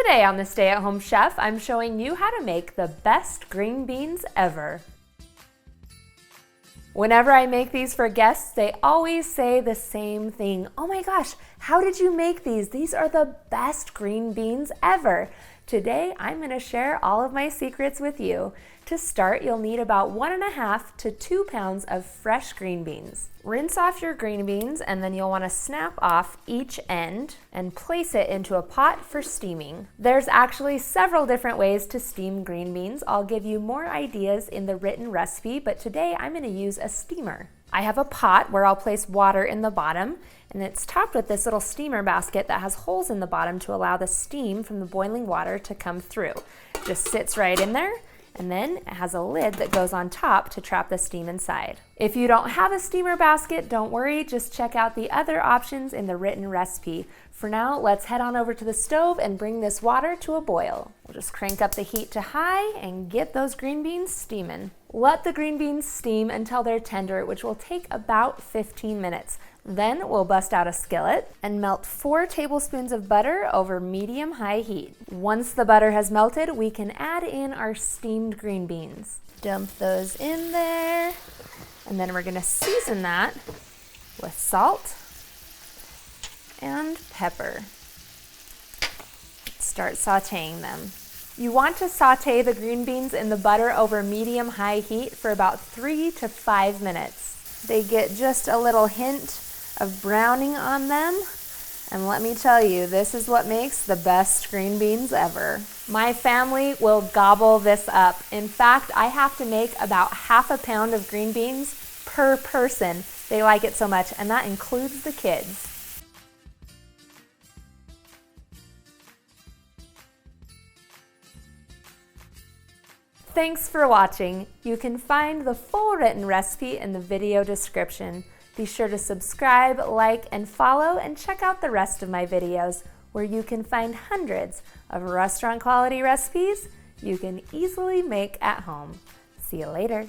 Today on the Stay at Home Chef, I'm showing you how to make the best green beans ever. Whenever I make these for guests, they always say the same thing. Oh my gosh, how did you make these? These are the best green beans ever. Today, I'm going to share all of my secrets with you. To start, you'll need about 1.5 to 2 pounds of fresh green beans. Rinse off your green beans and then you'll want to snap off each end and place it into a pot for steaming. There's actually several different ways to steam green beans. I'll give you more ideas in the written recipe, but today I'm going to use a steamer. I have a pot where I'll place water in the bottom, and it's topped with this little steamer basket that has holes in the bottom to allow the steam from the boiling water to come through. Just sits right in there. And then it has a lid that goes on top to trap the steam inside. If you don't have a steamer basket, don't worry, just check out the other options in the written recipe. For now, let's head on over to the stove and bring this water to a boil. We'll just crank up the heat to high and get those green beans steaming. Let the green beans steam until they're tender, which will take about 15 minutes. Then we'll bust out a skillet and melt 4 tablespoons of butter over medium-high heat. Once the butter has melted, we can add in our steamed green beans. Dump those in there, and then we're gonna season that with salt and pepper. Start sauteing them. You want to saute the green beans in the butter over medium-high heat for about 3 to 5 minutes. They get just a little hint of browning on them, and let me tell you, this is what makes the best green beans ever. My family will gobble this up. In fact, I have to make about half a pound of green beans per person. They like it so much, and that includes the kids. Thanks for watching. You can find the full written recipe in the video description. Be sure to subscribe, like, and follow, and check out the rest of my videos where you can find hundreds of restaurant quality recipes you can easily make at home. See you later.